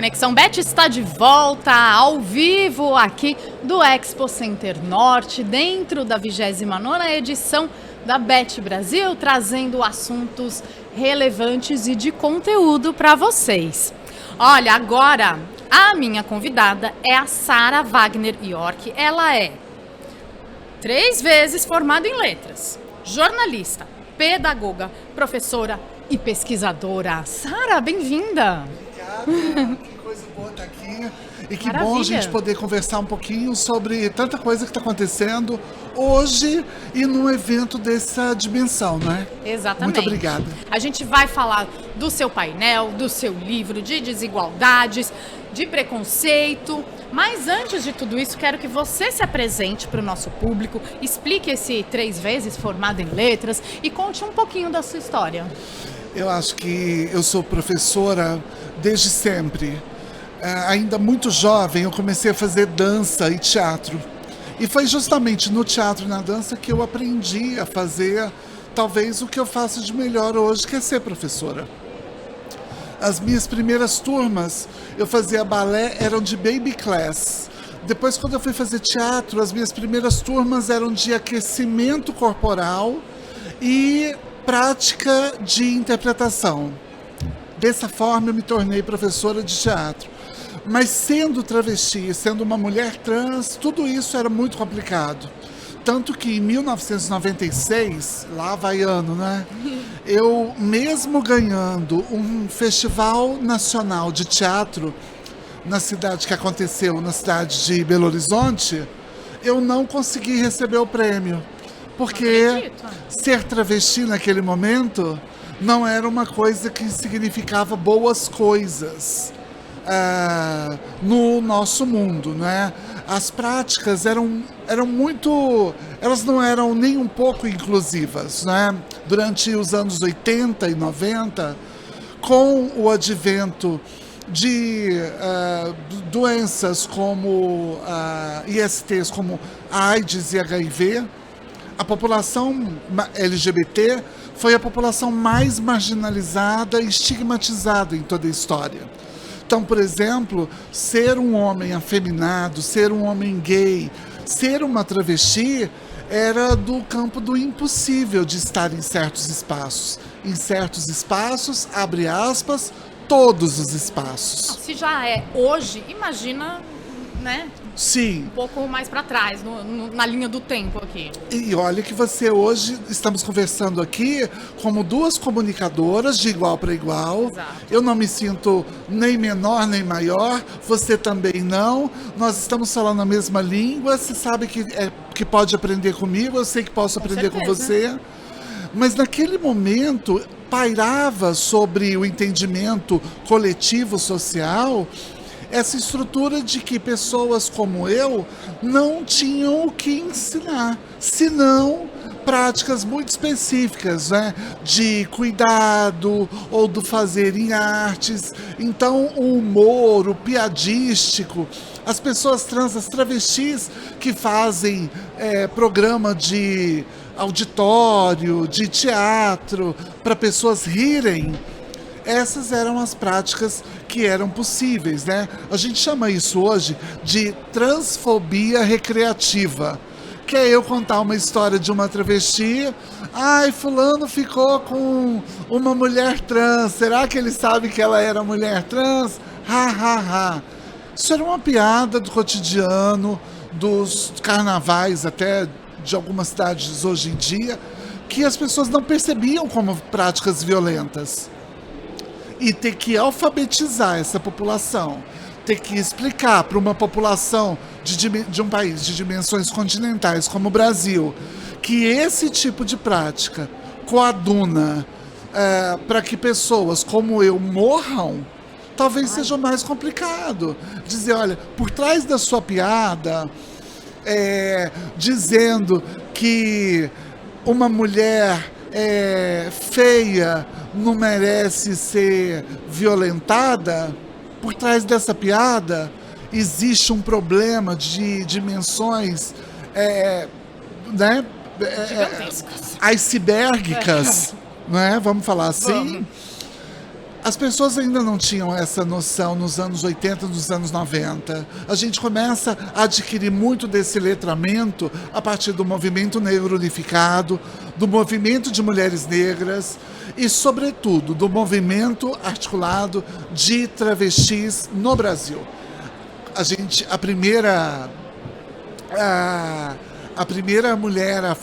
Conexão Bet está de volta ao vivo aqui do Expo Center Norte, dentro da 29ª edição da Bet Brasil, trazendo assuntos relevantes e de conteúdo para vocês. Olha, agora a minha convidada é a Sara Wagner York. Ela é 3 vezes formada em letras, jornalista, pedagoga, professora e pesquisadora. Sara, bem-vinda! Obrigada, que coisa boa estar aqui. E que Maravilha. bom a gente poder conversar um pouquinho sobre tanta coisa que está acontecendo hoje e num evento dessa dimensão, né? Exatamente. Muito obrigada. A gente vai falar do seu painel, do seu livro de desigualdades, de preconceito. Mas antes de tudo isso, quero que você se apresente para o nosso público, explique esse 3 vezes formado em letras e conte um pouquinho da sua história. Eu acho que eu sou professora desde sempre. Ainda muito jovem, eu comecei a fazer dança e teatro. E foi justamente no teatro e na dança que eu aprendi a fazer talvez o que eu faço de melhor hoje, que é ser professora. As minhas primeiras turmas, eu fazia balé, eram de baby class. Depois, quando eu fui fazer teatro, as minhas primeiras turmas eram de aquecimento corporal e prática de interpretação. Dessa forma, eu me tornei professora de teatro. Mas sendo travesti, sendo uma mulher trans, tudo isso era muito complicado. Tanto que em 1996, lá vai ano, né? Eu, mesmo ganhando um festival nacional de teatro na cidade que aconteceu, na cidade de Belo Horizonte, eu não consegui receber o prêmio. Porque ser travesti naquele momento não era uma coisa que significava boas coisas no nosso mundo, né? As práticas eram muito, elas não eram nem um pouco inclusivas, né? Durante os anos 80 e 90, com o advento de doenças como ISTs, como AIDS e HIV, a população LGBT foi a população mais marginalizada e estigmatizada em toda a história. Então, por exemplo, ser um homem afeminado, ser um homem gay, ser uma travesti era do campo do impossível de estar em certos espaços. Em certos espaços, abre aspas, todos os espaços. Se já é hoje, imagina, né? Sim. Um pouco mais para trás, na linha do tempo aqui. E olha que você hoje, estamos conversando aqui como 2 comunicadoras de igual para igual. Exato. Eu não me sinto nem menor nem maior, você também não. Nós estamos falando a mesma língua, você sabe que pode aprender comigo, eu sei que posso aprender com você. Mas naquele momento pairava sobre o entendimento coletivo social essa estrutura de que pessoas como eu não tinham o que ensinar, senão práticas muito específicas, né? De cuidado ou do fazer em artes. Então, o humor, o piadístico, as pessoas trans, as travestis que fazem programa de auditório, de teatro, para pessoas rirem, essas eram as práticas que eram possíveis, né? A gente chama isso hoje de transfobia recreativa, que é eu contar uma história de uma travesti. Ai, fulano ficou com uma mulher trans, será que ele sabe que ela era mulher trans? Ha, ha, ha. Isso era uma piada do cotidiano, dos carnavais até de algumas cidades hoje em dia, que as pessoas não percebiam como práticas violentas. E ter que alfabetizar essa população, ter que explicar para uma população de um país de dimensões continentais como o Brasil, que esse tipo de prática coaduna para que pessoas como eu morram, talvez seja mais complicado. Dizer, olha, por trás da sua piada, dizendo que uma mulher feia não merece ser violentada, por trás dessa piada existe um problema de dimensões né? Gigantescas. Icebergicas, né? Vamos falar assim. As pessoas ainda não tinham essa noção nos anos 80, nos anos 90. A gente começa a adquirir muito desse letramento a partir do movimento negro unificado, do movimento de mulheres negras e, sobretudo, do movimento articulado de travestis no Brasil. A primeira mulher a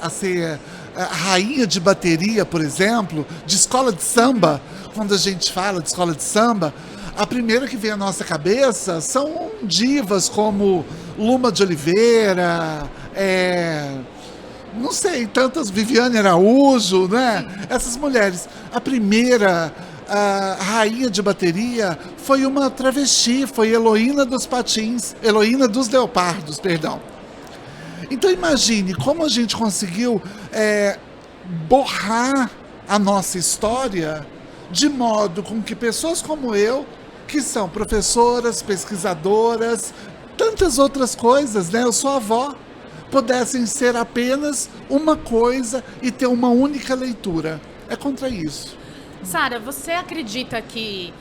ser a rainha de bateria, por exemplo, de escola de samba. Quando a gente fala de escola de samba, a primeira que vem à nossa cabeça são divas como Luma de Oliveira, não sei, tantas, Viviane Araújo, né? Essas mulheres. A primeira rainha de bateria foi uma travesti, foi Heloína dos Patins, Heloína dos Leopardos, perdão. Então imagine como a gente conseguiu borrar a nossa história de modo com que pessoas como eu, que são professoras, pesquisadoras, tantas outras coisas, né? Eu sou avó, pudessem ser apenas uma coisa e ter uma única leitura. É contra isso. Sara, você acredita que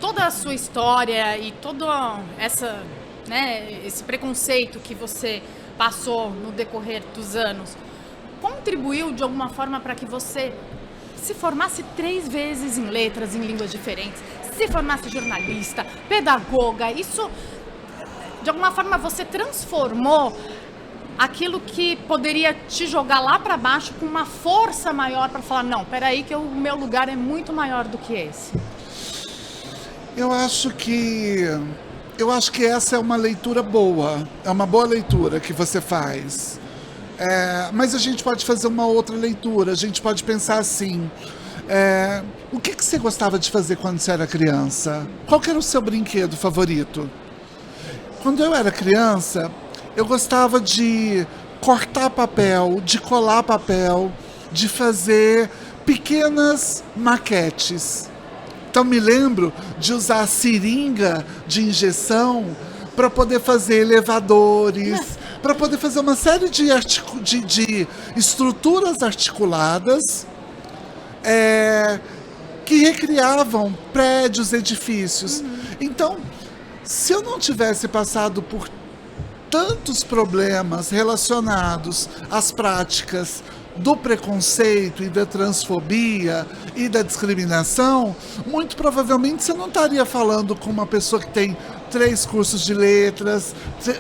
toda a sua história e todo esse preconceito que você passou no decorrer dos anos contribuiu de alguma forma para que você se formasse 3 vezes em letras, em línguas diferentes, se formasse jornalista, pedagoga? Isso, de alguma forma, você transformou aquilo que poderia te jogar lá para baixo com uma força maior para falar, não, peraí que o meu lugar é muito maior do que esse? Eu acho que essa é uma leitura boa, é uma boa leitura que você faz. Mas a gente pode fazer uma outra leitura, a gente pode pensar assim, o que você gostava de fazer quando você era criança? Qual que era o seu brinquedo favorito? Quando eu era criança, eu gostava de cortar papel, de colar papel, de fazer pequenas maquetes. Então me lembro de usar seringa de injeção para poder fazer elevadores, para poder fazer uma série de estruturas articuladas que recriavam prédios, edifícios. Então, se eu não tivesse passado por tantos problemas relacionados às práticas do preconceito e da transfobia e da discriminação, muito provavelmente você não estaria falando com uma pessoa que tem 3 cursos de letras,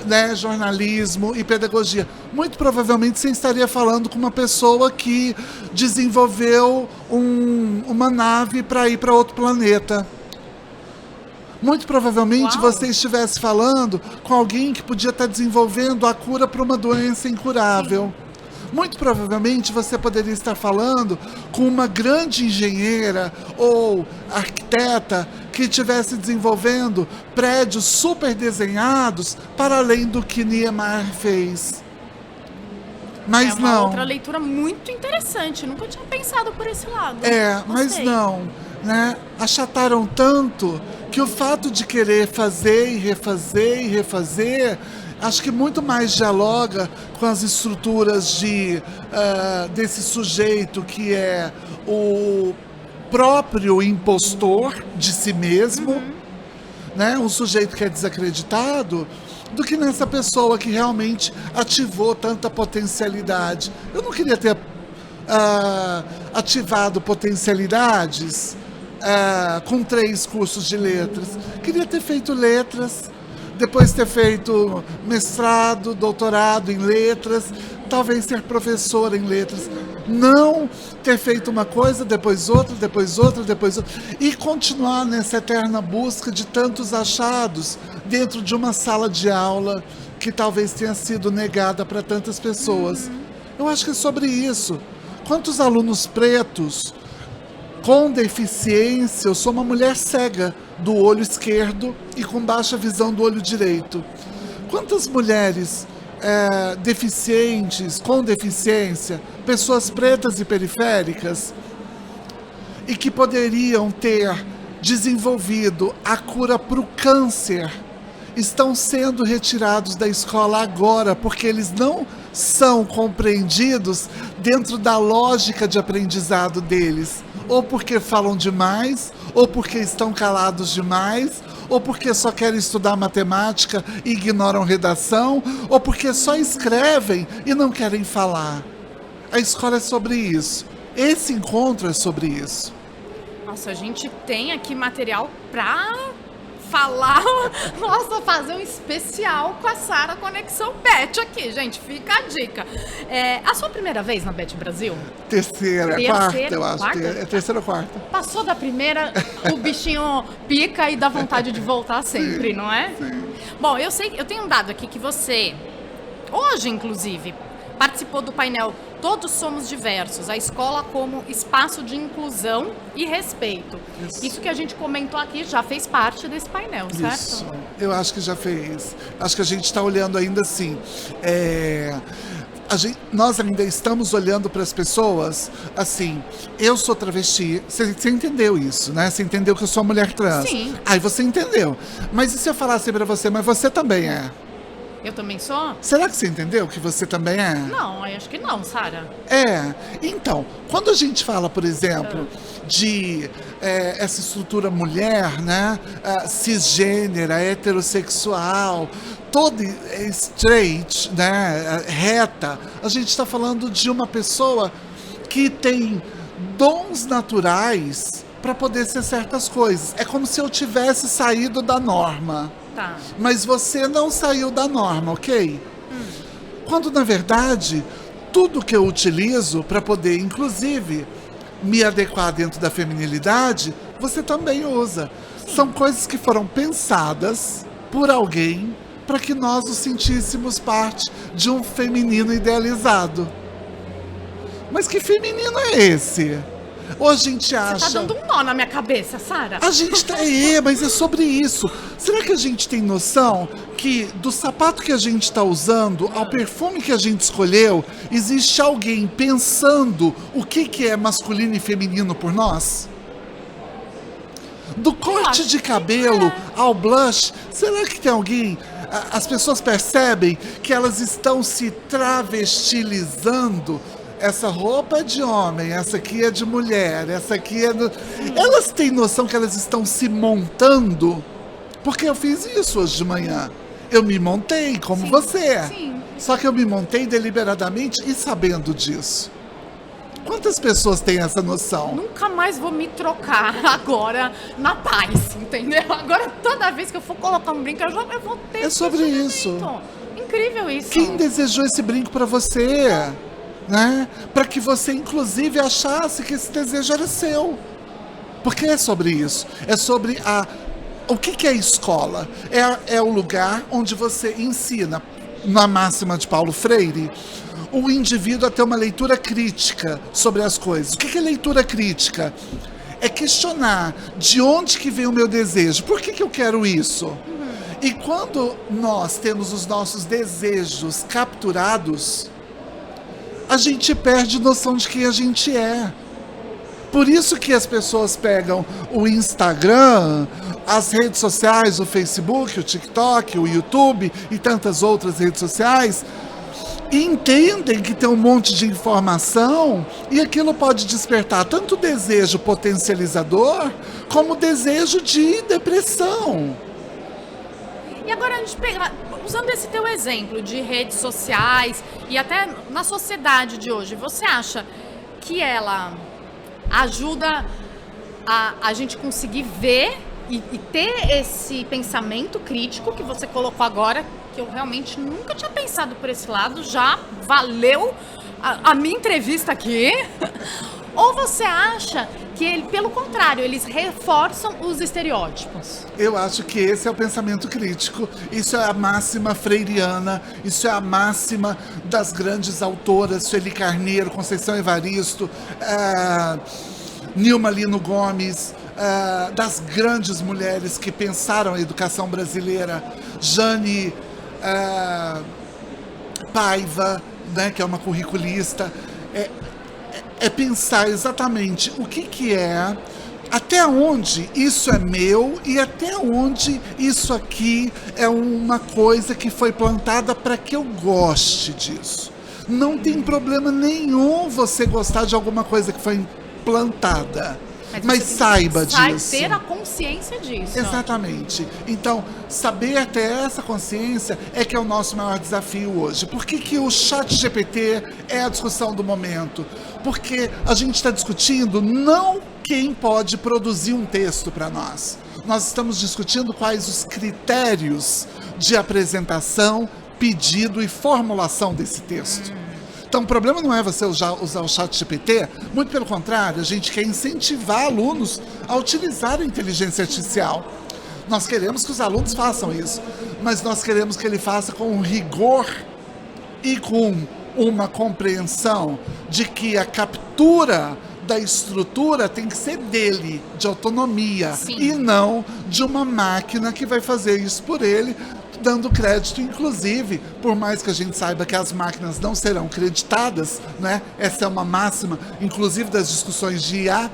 né, jornalismo e pedagogia. Muito provavelmente você estaria falando com uma pessoa que desenvolveu uma nave para ir para outro planeta. Muito provavelmente você estivesse falando com alguém que podia estar desenvolvendo a cura para uma doença incurável. Sim. Muito provavelmente você poderia estar falando com uma grande engenheira ou arquiteta que estivesse desenvolvendo prédios super desenhados para além do que Niemeyer fez. Mas uma não. Outra leitura muito interessante, nunca tinha pensado por esse lado. Mas não, né? Achataram tanto que o fato de querer fazer e refazer, acho que muito mais dialoga com as estruturas desse sujeito que é o próprio impostor de si mesmo, né? Um sujeito que é desacreditado, do que nessa pessoa que realmente ativou tanta potencialidade. Eu não queria ter ativado potencialidades com 3 cursos de letras. Queria ter feito letras, depois ter feito mestrado, doutorado em letras, talvez ser professora em letras. Não ter feito uma coisa, depois outra, e continuar nessa eterna busca de tantos achados dentro de uma sala de aula que talvez tenha sido negada para tantas pessoas. Eu acho que é sobre isso. Quantos alunos pretos com deficiência? Eu sou uma mulher cega do olho esquerdo e com baixa visão do olho direito. Quantas mulheres deficientes, com deficiência, pessoas pretas e periféricas, e que poderiam ter desenvolvido a cura para o câncer, estão sendo retirados da escola agora, porque eles não são compreendidos dentro da lógica de aprendizado deles. Ou porque falam demais, ou porque estão calados demais, ou porque só querem estudar matemática e ignoram redação, ou porque só escrevem e não querem falar. A escola é sobre isso. Esse encontro é sobre isso. Nossa, a gente tem aqui material pra falar, nossa, fazer um especial com a Sara Conexão Bet aqui, gente, fica a dica. A sua primeira vez na Bet Brasil? Terceira, quarta, eu acho. Quarta? É terceira ou quarta. Passou da primeira, o bichinho pica e dá vontade de voltar sempre, não é? Sim. Bom, eu tenho um dado aqui que você, hoje inclusive, participou do painel Todos Somos Diversos, a escola como espaço de inclusão e respeito. Isso que a gente comentou aqui já fez parte desse painel, certo? Isso, eu acho que já fez. Acho que a gente está olhando ainda assim. Nós ainda estamos olhando para as pessoas assim, eu sou travesti, você entendeu isso, né? Você entendeu que eu sou mulher trans. Sim. Aí você entendeu. Mas e se eu falasse para você, mas você também é? Eu também sou? Será que você entendeu que você também é? Não, eu acho que não, Sara. Então, quando a gente fala, por exemplo, de essa estrutura mulher, né, cisgênera, heterossexual, toda straight, né, reta, a gente está falando de uma pessoa que tem dons naturais para poder ser certas coisas. É como se eu tivesse saído da norma. Tá. Mas você não saiu da norma, ok? Quando, na verdade, tudo que eu utilizo para poder, inclusive, me adequar dentro da feminilidade, você também usa. São coisas que foram pensadas por alguém para que nós nos sentíssemos parte de um feminino idealizado. Mas que feminino é esse? Ou a gente acha... Você tá dando um nó na minha cabeça, Sara. A gente tá... mas é sobre isso. Será que a gente tem noção que do sapato que a gente está usando, ao perfume que a gente escolheu, existe alguém pensando o que é masculino e feminino por nós? Do corte de cabelo ao blush, será que tem alguém... As pessoas percebem que elas estão se travestilizando. Essa roupa é de homem, essa aqui é de mulher, essa aqui é do... Elas têm noção que elas estão se montando? Porque eu fiz isso hoje de manhã. Eu me montei, como você. Sim. Só que eu me montei deliberadamente e sabendo disso. Quantas pessoas têm essa noção? Nunca mais vou me trocar agora na paz, entendeu? Agora toda vez que eu for colocar um brinco, eu vou ter... É sobre isso. Incrível isso. Quem desejou esse brinco pra você? Né? Para que você, inclusive, achasse que esse desejo era seu. Porque é sobre isso. É sobre o que é a escola? É o lugar onde você ensina, na máxima de Paulo Freire, o indivíduo a ter uma leitura crítica sobre as coisas. O que é leitura crítica? É questionar de onde que vem o meu desejo. Por que eu quero isso? E quando nós temos os nossos desejos capturados, a gente perde noção de quem a gente é. Por isso que as pessoas pegam o Instagram, as redes sociais, o Facebook, o TikTok, o YouTube e tantas outras redes sociais, e entendem que tem um monte de informação e aquilo pode despertar tanto desejo potencializador como desejo de depressão. E agora a gente pega, usando esse teu exemplo de redes sociais e até na sociedade de hoje, você acha que ela ajuda a gente conseguir ver e ter esse pensamento crítico que você colocou agora, que eu realmente nunca tinha pensado por esse lado, já valeu a minha entrevista aqui? Ou você acha que, pelo contrário, eles reforçam os estereótipos? Eu acho que esse é o pensamento crítico. Isso é a máxima freiriana, isso é a máxima das grandes autoras, Sueli Carneiro, Conceição Evaristo, Nilma Lino Gomes, das grandes mulheres que pensaram a educação brasileira, Jane Paiva, né, que é uma curriculista. É pensar exatamente o que é, até onde isso é meu e até onde isso aqui é uma coisa que foi plantada para que eu goste disso. Não tem problema nenhum você gostar de alguma coisa que foi implantada. Mas saiba disso. Ter a consciência disso. Exatamente. Então, saber ter essa consciência é que é o nosso maior desafio hoje. Por que o ChatGPT é a discussão do momento? Porque a gente está discutindo não quem pode produzir um texto para nós. Nós estamos discutindo quais os critérios de apresentação, pedido e formulação desse texto. Então, o problema não é você usar o ChatGPT, muito pelo contrário, a gente quer incentivar alunos a utilizar a inteligência artificial. Nós queremos que os alunos façam isso, mas nós queremos que ele faça com um rigor e com uma compreensão de que a captura da estrutura tem que ser dele, de autonomia, Sim. E não de uma máquina que vai fazer isso por ele, dando crédito, inclusive, por mais que a gente saiba que as máquinas não serão creditadas, né? Essa é uma máxima, inclusive das discussões de IA,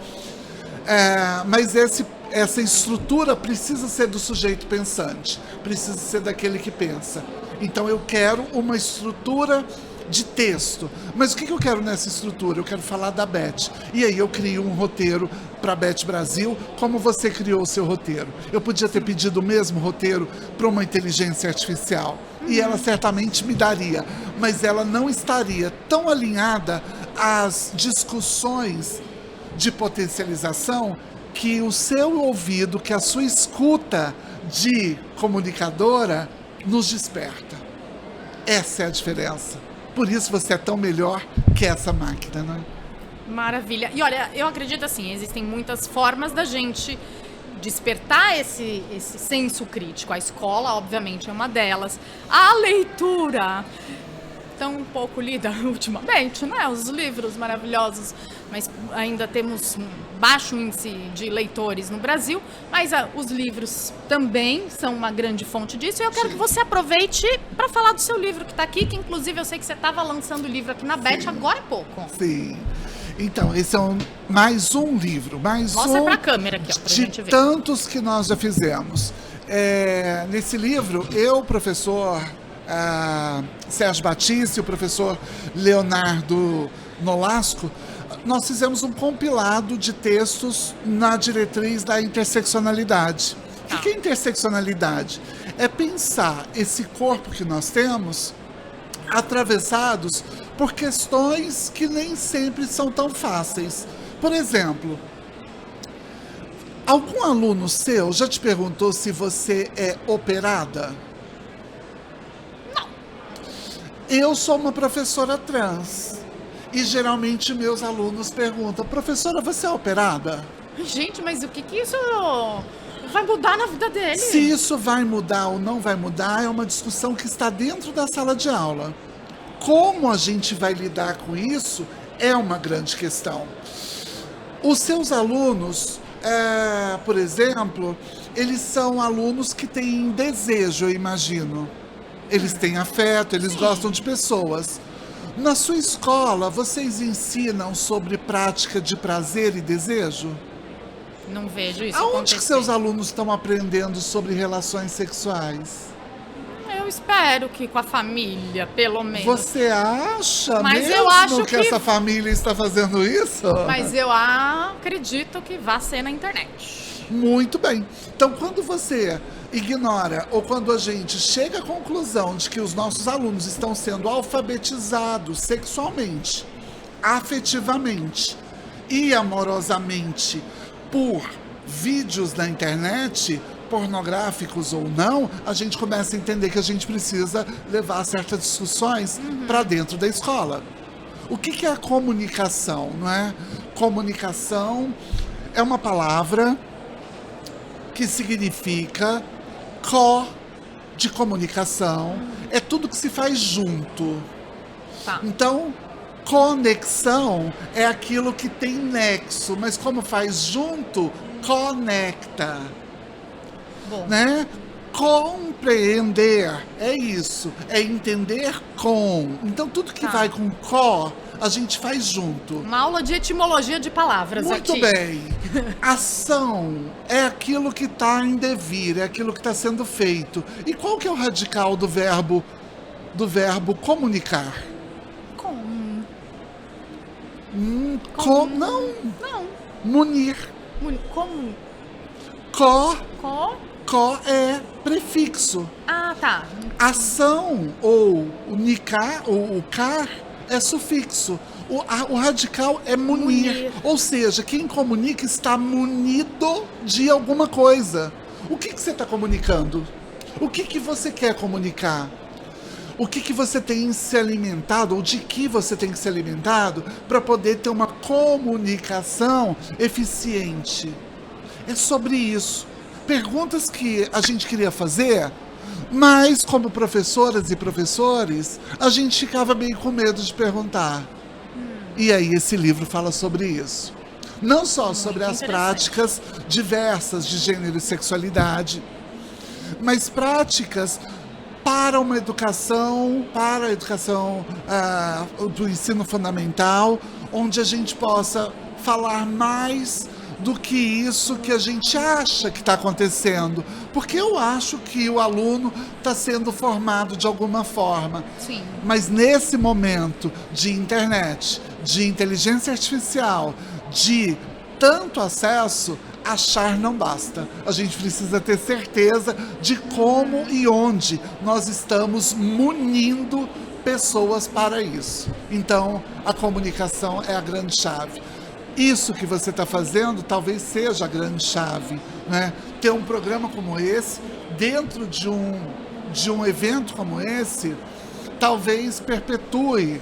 mas essa estrutura precisa ser do sujeito pensante, precisa ser daquele que pensa. Então eu quero uma estrutura de texto. Mas o que eu quero nessa estrutura? Eu quero falar da Beth. E aí eu crio um roteiro para a Beth Brasil, como você criou o seu roteiro. Eu podia ter pedido o mesmo roteiro para uma inteligência artificial. E ela certamente me daria. Mas ela não estaria tão alinhada às discussões de potencialização que o seu ouvido, que a sua escuta de comunicadora nos desperta. Essa é a diferença. Por isso você é tão melhor que essa máquina, né? Maravilha. E olha, eu acredito assim, existem muitas formas da gente despertar esse senso crítico. A escola, obviamente, é uma delas. A leitura, tão pouco lida ultimamente, né? Os livros maravilhosos, mas ainda temos um baixo índice de leitores no Brasil, mas os livros também são uma grande fonte disso, e eu quero que você aproveite para falar do seu livro que está aqui, que inclusive eu sei que você estava lançando o livro aqui na Beth agora há pouco. Sim. Então, esse é mais um livro, Mostra para a câmera aqui, ó, pra gente ver. De tantos que nós já fizemos. Nesse livro, eu, professor Sérgio Batista e o professor Leonardo Nolasco, nós fizemos um compilado de textos na diretriz da interseccionalidade. O que é interseccionalidade? É pensar esse corpo que nós temos atravessados por questões que nem sempre são tão fáceis. Por exemplo, algum aluno seu já te perguntou se você é operada? Não. Eu sou uma professora trans. E geralmente meus alunos perguntam: professora, você é operada? Gente, mas o que isso vai mudar na vida dele? Se isso vai mudar ou não vai mudar é uma discussão que está dentro da sala de aula. Como a gente vai lidar com isso é uma grande questão. Os seus alunos, por exemplo, eles são alunos que têm desejo, eu imagino. Eles têm afeto, eles gostam de pessoas. Na sua escola, vocês ensinam sobre prática de prazer e desejo? Não vejo isso Aonde acontecer. que seus alunos estão aprendendo sobre relações sexuais? Eu espero que com a família, pelo menos. Você acha Mas mesmo eu acho que que essa família está fazendo isso? Mas eu acredito que vai ser na internet. Muito bem. Então, quando você ignora ou quando a gente chega à conclusão de que os nossos alunos estão sendo alfabetizados sexualmente, afetivamente e amorosamente por vídeos na internet, pornográficos ou não, a gente começa a entender que a gente precisa levar certas discussões para dentro da escola. O que é a comunicação, não é? Comunicação é uma palavra que significa de comunicação, é tudo que se faz junto. Tá. Então, conexão é aquilo que tem nexo, mas como faz junto, conecta. Bom. Né? Compreender é isso, é entender com. Então, tudo que vai com a gente faz junto. Uma aula de etimologia de palavras Muito aqui. bem. Ação é aquilo que está em devir, é aquilo que está sendo feito. E qual que é o radical do verbo comunicar? Não. Não. Munir. Como? Co é prefixo. Ah, tá. Ação ou o nicar, ou o car, é sufixo. O radical é munir. Ou seja, quem comunica está munido de alguma coisa. O que você está comunicando? O que você quer comunicar? O que você tem se alimentado, ou de que você tem se alimentado, para poder ter uma comunicação eficiente? É sobre isso. Perguntas que a gente queria fazer, mas como professoras e professores, a gente ficava meio com medo de perguntar. E aí esse livro fala sobre isso. Não só sobre as práticas diversas de gênero e sexualidade, mas práticas para uma educação, para a educação do ensino fundamental, onde a gente possa falar mais do que isso que a gente acha que está acontecendo. Porque eu acho que o aluno está sendo formado de alguma forma. Sim. Mas nesse momento de internet, de inteligência artificial, de tanto acesso, achar não basta. A gente precisa ter certeza de como e onde nós estamos munindo pessoas para isso. Então, a comunicação é a grande chave. Isso que você está fazendo talvez seja a grande chave, né? Ter um programa como esse, dentro de um evento como esse, talvez perpetue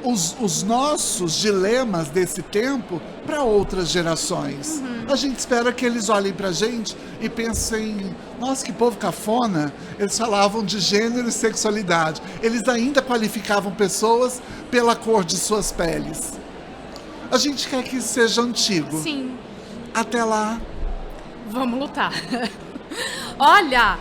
os nossos dilemas desse tempo para outras gerações. A gente espera que eles olhem para a gente e pensem, nossa, que povo cafona. Eles falavam de gênero e sexualidade. Eles ainda qualificavam pessoas pela cor de suas peles. A gente quer que isso seja antigo. Sim. Até lá. Vamos lutar. Olha,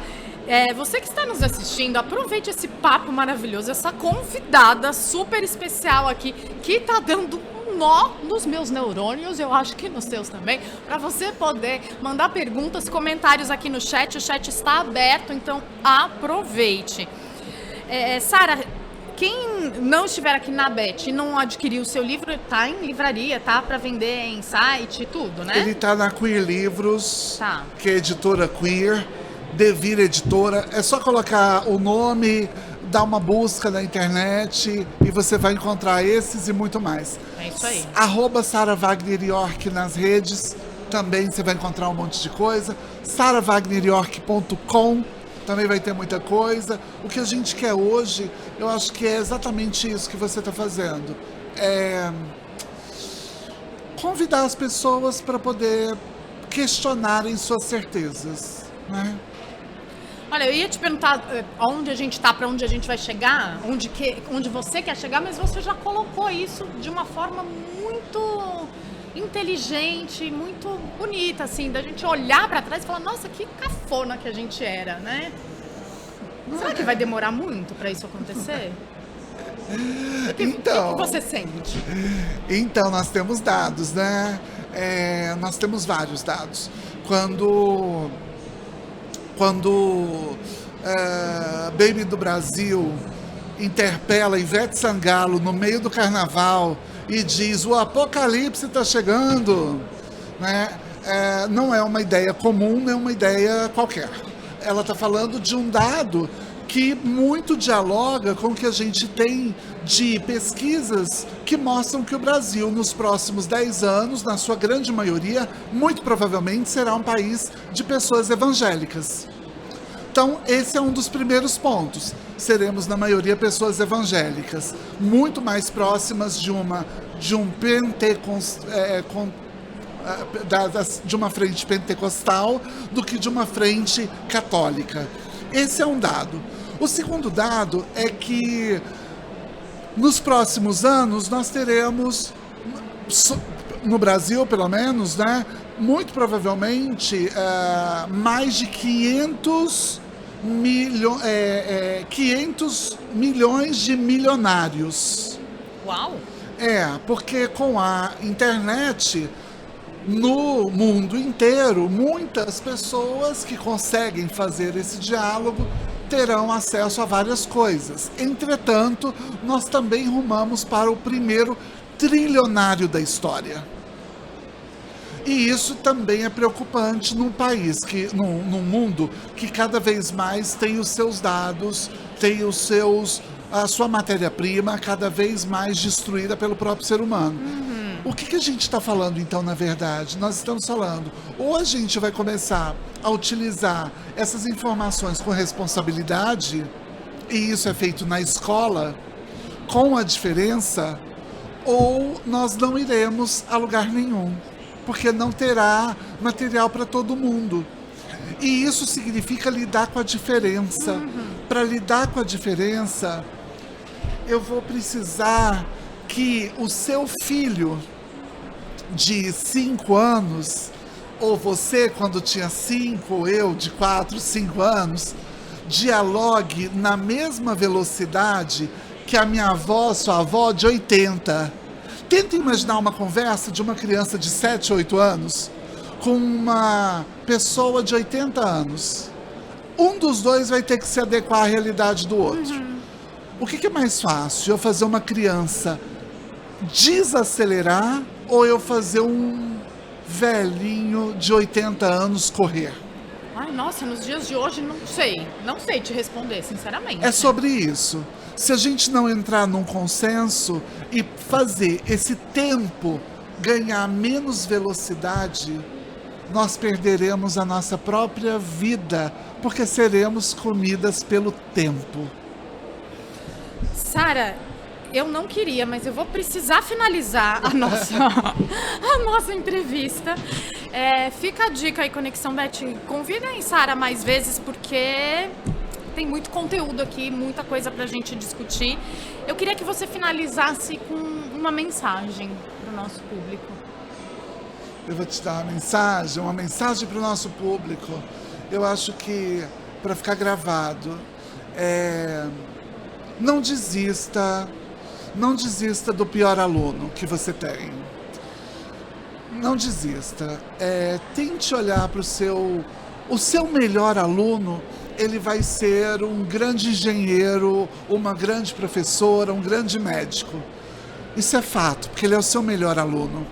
você que está nos assistindo, aproveite esse papo maravilhoso, essa convidada super especial aqui, que tá dando um nó nos meus neurônios, eu acho que nos seus também, para você poder mandar perguntas, comentários aqui no chat. O chat está aberto, então aproveite. Sara, quem não estiver aqui na Bet e não adquiriu o seu livro, tá em livraria, tá? Para vender em site e tudo, né? Ele tá na Queer Livros, Tá. Que é editora queer, Devir Editora. É só colocar o nome, dar uma busca na internet e você vai encontrar esses e muito mais. É isso aí. @SaraWagnerYork nas redes, também você vai encontrar um monte de coisa. SaraWagnerYork.com também vai ter muita coisa. O que a gente quer hoje, eu acho que é exatamente isso que você está fazendo. Convidar as pessoas para poder questionarem suas certezas, né? Olha, eu ia te perguntar onde a gente está, para onde a gente vai chegar, onde você quer chegar, mas você já colocou isso de uma forma muito inteligente, muito bonita, assim, da gente olhar para trás e falar, nossa, que cafona que a gente era, né? Será que vai demorar muito para isso acontecer? O que você sente? Então, nós temos dados, né? Nós temos vários dados. Quando Baby do Brasil interpela Ivete Sangalo no meio do carnaval e diz, o apocalipse está chegando, né? Não é uma ideia comum, nem uma ideia qualquer. Ela está falando de um dado que muito dialoga com o que a gente tem de pesquisas que mostram que o Brasil, nos próximos 10 anos, na sua grande maioria, muito provavelmente será um país de pessoas evangélicas. Então, esse é um dos primeiros pontos. Seremos, na maioria, pessoas evangélicas, muito mais próximas de uma frente pentecostal do que de uma frente católica. Esse é um dado. O segundo dado é que nos próximos anos nós teremos, no Brasil pelo menos, né, muito provavelmente mais de 500 milhões de milionários. Uau! Porque com a internet, no mundo inteiro, muitas pessoas que conseguem fazer esse diálogo terão acesso a várias coisas. Entretanto, nós também rumamos para o primeiro trilionário da história. E isso também é preocupante num país, num mundo que cada vez mais tem os seus dados, tem a sua matéria-prima cada vez mais destruída pelo próprio ser humano. O que a gente está falando, então, na verdade? Nós estamos falando, ou a gente vai começar a utilizar essas informações com responsabilidade, e isso é feito na escola, com a diferença, ou nós não iremos a lugar nenhum, porque não terá material para todo mundo. E isso significa lidar com a diferença. Para lidar com a diferença, eu vou precisar que o seu filho de 5 anos, ou você quando tinha 5, ou eu de 4, 5 anos, dialogue na mesma velocidade que a minha avó, sua avó de 80. Tenta imaginar uma conversa de uma criança de 7, 8 anos com uma pessoa de 80 anos. Um dos dois vai ter que se adequar à realidade do outro. O que é mais fácil? Eu fazer uma criança desacelerar ou eu fazer um velhinho de 80 anos correr? Ai, nossa, nos dias de hoje não sei te responder, sinceramente. É sobre isso. Se a gente não entrar num consenso e fazer esse tempo ganhar menos velocidade, nós perderemos a nossa própria vida, porque seremos comidas pelo tempo. Sara, eu não queria, mas eu vou precisar finalizar a nossa entrevista. Fica a dica aí, Conexão Bet. Convidem Sara mais vezes, porque tem muito conteúdo aqui, muita coisa pra gente discutir. Eu queria que você finalizasse com uma mensagem pro nosso público. Eu vou te dar uma mensagem para o nosso público. Eu acho que, para ficar gravado, não desista do pior aluno que você tem. Não desista. Tente olhar para o seu melhor aluno. Ele vai ser um grande engenheiro, uma grande professora, um grande médico. Isso é fato, porque ele é o seu melhor aluno.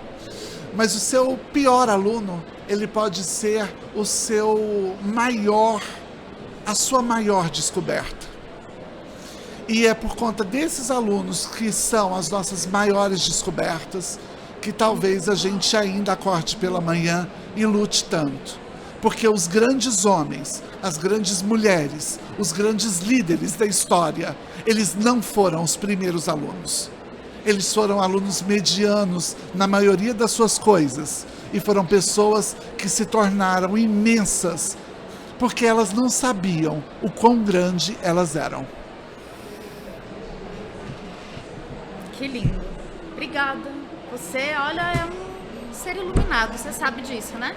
Mas o seu pior aluno, ele pode ser a sua maior descoberta. E é por conta desses alunos que são as nossas maiores descobertas que talvez a gente ainda acorde pela manhã e lute tanto. Porque os grandes homens, as grandes mulheres, os grandes líderes da história, eles não foram os primeiros alunos. Eles foram alunos medianos na maioria das suas coisas. E foram pessoas que se tornaram imensas, porque elas não sabiam o quão grande elas eram. Que lindo. Obrigada. Você, olha, é um ser iluminado. Você sabe disso, né?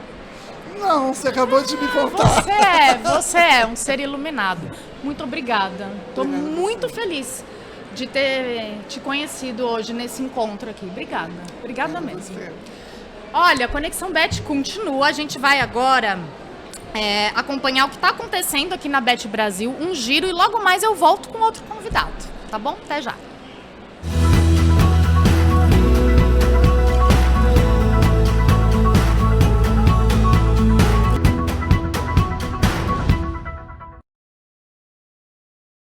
Não, você acabou de me contar. Você é um ser iluminado. Muito obrigada. Estou muito feliz de ter te conhecido hoje nesse encontro aqui. Obrigada. Obrigada mesmo. Olha, a Conexão Bet continua. A gente vai agora acompanhar o que está acontecendo aqui na Bet Brasil, um giro, e logo mais eu volto com outro convidado. Tá bom? Até já.